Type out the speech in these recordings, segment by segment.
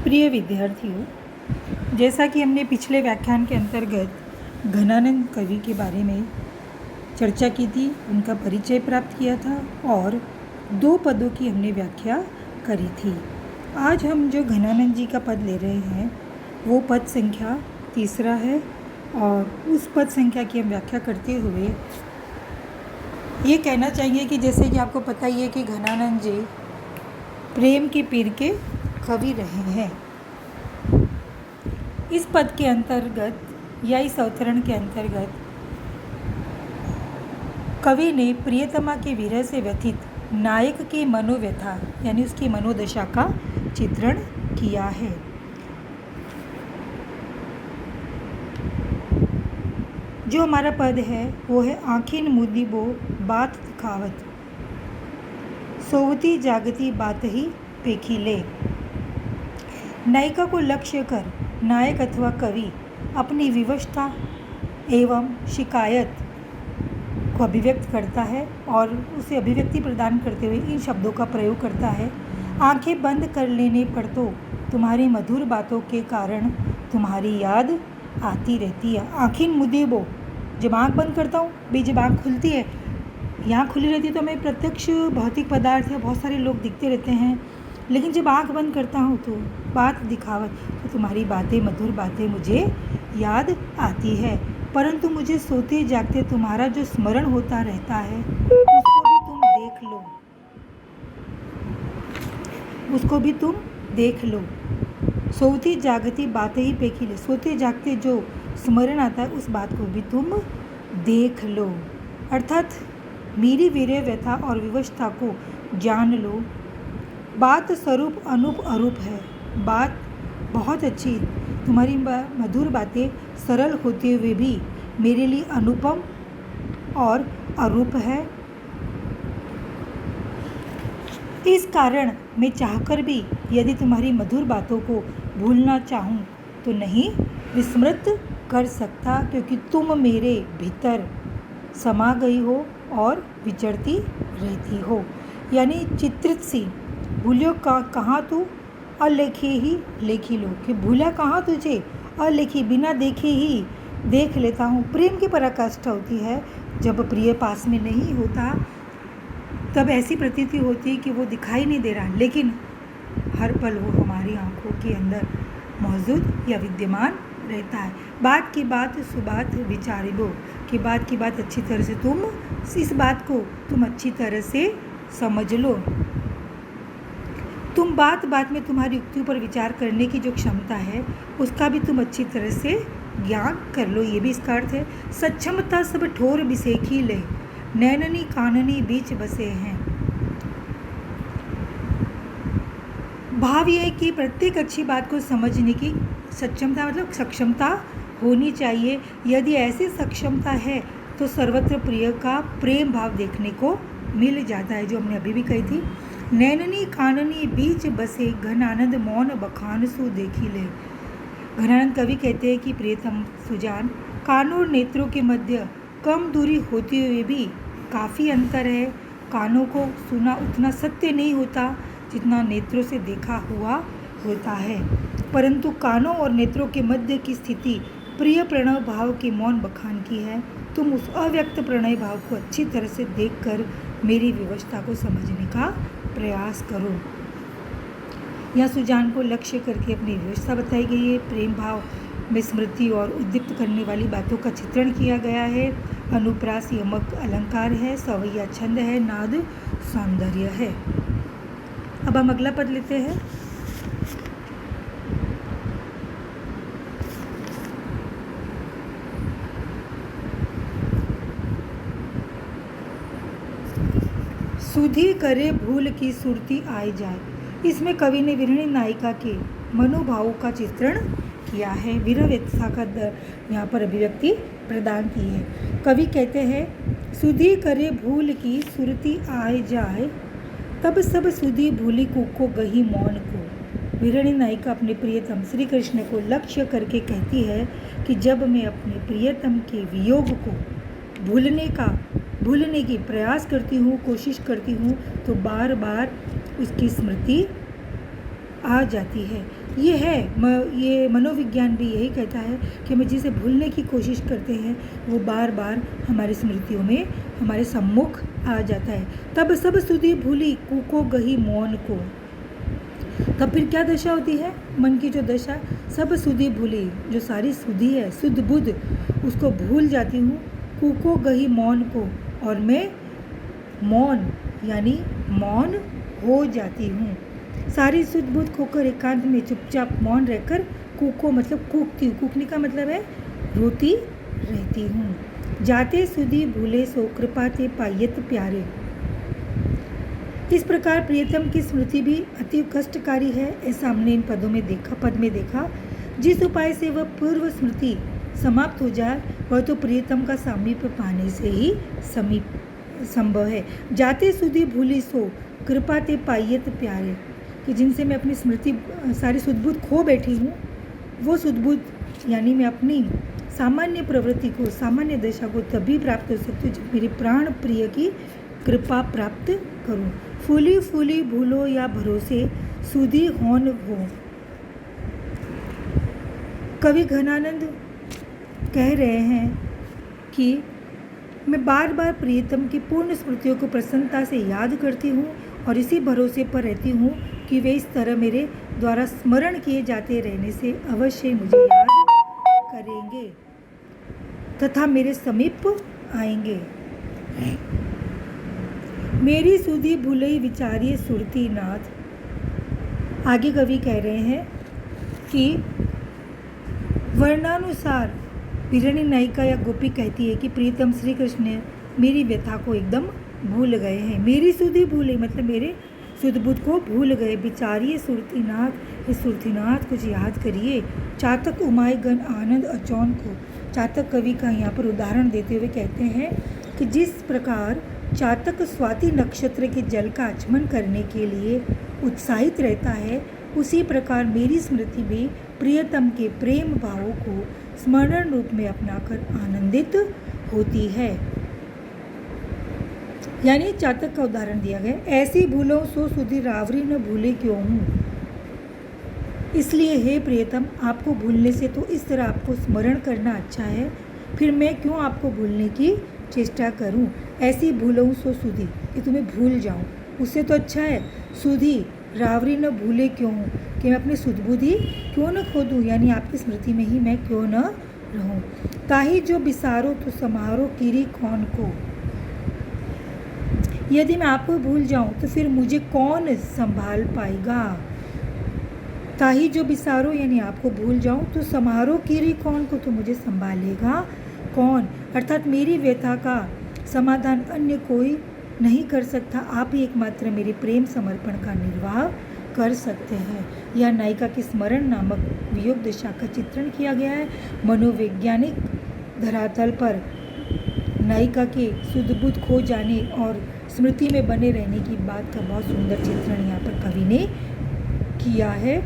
प्रिय विद्यार्थियों, जैसा कि हमने पिछले व्याख्यान के अंतर्गत घनानंद कवि के बारे में चर्चा की थी, उनका परिचय प्राप्त किया था और 2 पदों की हमने व्याख्या करी थी। आज हम जो घनानंद जी का पद ले रहे हैं वो पद संख्या 3 है और उस पद संख्या की हम व्याख्या करते हुए ये कहना चाहिए कि जैसे कि आपको पता ही है कि घनानंद जी प्रेम के पीर के कवि रहे हैं। इस पद के अंतर्गत या इस अवतरण के अंतर्गत कवि ने प्रियतमा के विरह से व्यथित नायक की मनोव्यथा यानी उसकी मनोदशा का चित्रण किया है। जो हमारा पद है वो है आँखिन मुदी बो बात दिखावत, सोवती जागती बात ही पेखी ले। नायिका को लक्ष्य कर नायक अथवा कवि अपनी विवशता एवं शिकायत को अभिव्यक्त करता है और उसे अभिव्यक्ति प्रदान करते हुए इन शब्दों का प्रयोग करता है। आंखें बंद कर लेने पर तो तुम्हारी मधुर बातों के कारण तुम्हारी याद आती रहती है। आँखिन मुदेबो, जब आँख बंद करता हूँ भी, जब आँख खुलती है, यहाँ खुली रहती है तो हमें प्रत्यक्ष भौतिक पदार्थ या बहुत सारे लोग दिखते रहते हैं, लेकिन जब आँख बंद करता हूँ तो बात दिखावत, तो तुम्हारी बातें, मधुर बातें मुझे याद आती है। परंतु मुझे सोते जागते तुम्हारा जो स्मरण होता रहता है उसको भी तुम देख लो, उसको भी तुम देख लो। सोती जागती बातें ही पेखी ले, सोते जागते जो स्मरण आता है उस बात को भी तुम देख लो। अर्थात मेरी वीर्य व्यथा और विवशता को जान लो। बात स्वरूप अनूप अरूप है, बात बहुत अच्छी, तुम्हारी मधुर बातें सरल होते हुए भी मेरे लिए अनुपम और अरूप है। इस कारण मैं चाहकर भी यदि तुम्हारी मधुर बातों को भूलना चाहूँ तो नहीं विस्मृत कर सकता, क्योंकि तुम मेरे भीतर समा गई हो और विचरती रहती हो। यानी चित्रित सी, भूलियो कहाँ तू अलेखी ही लेखी लो, कि भूला कहाँ तुझे, अलेखी बिना देखे ही देख लेता हूँ। प्रेम की पराकाष्ठा होती है जब प्रिय पास में नहीं होता, तब ऐसी प्रतीति होती है कि वो दिखाई नहीं दे रहा, लेकिन हर पल वो हमारी आंखों के अंदर मौजूद या विद्यमान रहता है। बात की बात सुबात विचारिबो, कि बात की बात अच्छी तरह से तुम इस बात को तुम अच्छी तरह से समझ लो। तुम बात बात में तुम्हारी युक्तियों पर विचार करने की जो क्षमता है उसका भी तुम अच्छी तरह से ज्ञान कर लो, ये भी इसका अर्थ है। सक्षमता सब ठोर बिसेखी ले, नैननी काननी बीच बसे हैं। भाव यह है कि प्रत्येक अच्छी बात को समझने की सक्षमता, मतलब सक्षमता होनी चाहिए। यदि ऐसी सक्षमता है तो सर्वत्र प्रिय का प्रेम भाव देखने को मिल जाता है, जो हमने अभी भी कही थी। नैननी काननी बीच बसे घन आनंद मौन बखान सु देखी ले। घनानंद कवि कहते हैं कि प्रियतम सुजान, कानों और नेत्रों के मध्य कम दूरी होते हुए भी काफ़ी अंतर है। कानों को सुना उतना सत्य नहीं होता जितना नेत्रों से देखा हुआ होता है, परंतु कानों और नेत्रों के मध्य की स्थिति प्रिय प्रणय भाव के मौन बखान की है। तुम उस अव्यक्त प्रणय भाव को अच्छी तरह से देखकर मेरी विवशता को समझने का प्रयास करो। यहाँ सुजान को लक्ष्य करके अपनी विवशता बताई गई है। प्रेम भाव में स्मृति और उद्दीप्त करने वाली बातों का चित्रण किया गया है। अनुप्रास यमक अलंकार है, सवैया छंद है, नाद सौंदर्य है। अब हम अगला पद लेते हैं। सुधी करे भूल की सुरती आई जाए। इसमें कवि ने विरहिणी नायिका के मनोभावों का चित्रण किया है, विरह व्यथा का यहाँ पर अभिव्यक्ति प्रदान की है। कवि कहते हैं, सुधी करे भूल की सुरती आए जाए, तब सब सुधी भूली को गही मौन को। विरहिणी नायिका अपने प्रियतम श्री कृष्ण को लक्ष्य करके कहती है कि जब मैं अपने प्रियतम के वियोग को भूलने की प्रयास करती हूँ, कोशिश करती हूँ, तो बार बार उसकी स्मृति आ जाती है। ये मनोविज्ञान भी यही कहता है कि हम जिसे भूलने की कोशिश करते हैं वो बार बार हमारी स्मृतियों में हमारे सम्मुख आ जाता है। तब सब सुधि भूली कूको गही मौन को। तब फिर क्या दशा होती है मन की? जो दशा, सब सुधि भूली, जो सारी सुधि है, शुद्ध बुद्ध, उसको भूल जाती हूँ। कूको गही मौन को, और मैं मौन यानी मौन हो जाती हूँ। सारी शुद्ध बुद्ध खोकर एकांत में चुपचाप मौन रहकर कूको मतलब कूकती हूँ। कूकने का मतलब है रोती रहती हूँ। जाते सुधी भूले सो कृपा ते पायत प्यारे। इस प्रकार प्रियतम की स्मृति भी अति कष्टकारी है, ऐसा हमने इन पद में देखा। जिस उपाय से वह पूर्व स्मृति समाप्त हो जाए वह तो प्रियतम का सामीप्य पाने से ही संभव है। जाते सुधी भूली सो कृपा ते पायत प्यारे, कि जिनसे मैं अपनी स्मृति सारी सुधबुद्ध खो बैठी हूँ, वो सुधबुद्ध यानी मैं अपनी सामान्य प्रवृत्ति को, सामान्य दशा को तभी प्राप्त हो सकती हूँ जब मेरे प्राण प्रिय की कृपा प्राप्त करूँ। फूली फूली भूलो या भरोसे सुधी होन हो। कवि घनानंद कह रहे हैं कि मैं बार बार प्रियतम की पूर्ण स्मृतियों को प्रसन्नता से याद करती हूँ और इसी भरोसे पर रहती हूँ कि वे इस तरह मेरे द्वारा स्मरण किए जाते रहने से अवश्य मुझे याद करेंगे तथा मेरे समीप आएंगे। मेरी सुधी भूलई विचारिए सुरती नाथ। आगे कवि कह रहे हैं कि वर्णानुसार विरणी नायिका या गोपी कहती है कि प्रीतम श्री कृष्ण ने मेरी व्यथा को एकदम भूल गए हैं। मेरी सुधी भूले मतलब मेरे शुद्ध बुद्ध को भूल गए। विचारिए सुरतीनाथ, हे सुरतीनाथ कुछ याद करिए। चातक उमाय गण आनंद अचौन को। चातक कवि का यहाँ पर उदाहरण देते हुए कहते हैं कि जिस प्रकार चातक स्वाति नक्षत्र के जल का आचमन करने के लिए उत्साहित रहता है, उसी प्रकार मेरी स्मृति भी प्रियतम के प्रेम भावों को स्मरण रूप में अपनाकर आनंदित होती है। यानी चातक का उदाहरण दिया गया, ऐसी भूलों सो सुधी रावरी न भूले क्यों हूँ। इसलिए हे प्रियतम, आपको भूलने से तो इस तरह आपको स्मरण करना अच्छा है, फिर मैं क्यों आपको भूलने की चेष्टा करूं। ऐसी भूलूं सो सुधी, कि तुम्हें भूल जाऊं, उससे तो अच्छा है सुधी रावरी न भूले क्यों हूँ, कि मैं अपनी सुधबुद्धि क्यों न खो दूँ, यानी आपकी स्मृति में ही मैं क्यों न रहूँ। ताही जो बिसारो तो समारो किरी कौन को। यदि मैं आपको भूल जाऊं तो फिर मुझे कौन संभाल पाएगा। ताही जो बिसारो यानी आपको भूल जाऊं तो समारो किरी कौन को, तो मुझे संभालेगा कौन। अर्थात मेरी व्यथा का समाधान अन्य कोई नहीं कर सकता, आप ही एकमात्र मेरे प्रेम समर्पण का निर्वाह कर सकते हैं। यह नायिका के स्मरण नामक वियोग दशा का चित्रण किया गया है। मनोवैज्ञानिक धरातल पर नायिका के सुधबुद्ध खो जाने और स्मृति में बने रहने की बात का बहुत सुंदर चित्रण यहाँ पर कवि ने किया है।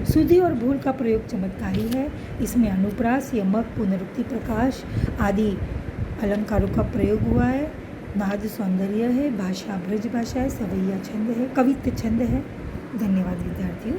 सुधि और भूल का प्रयोग चमत्कारी है। इसमें अनुप्रास, यमक, पुनरुक्ति, प्रकाश आदि अलंकारों का प्रयोग हुआ है। नाद सौंदर्य है, भाषा ब्रज भाषा है, सवैया छंद है, कवित्व छंद है। धन्यवाद विद्यार्थियों।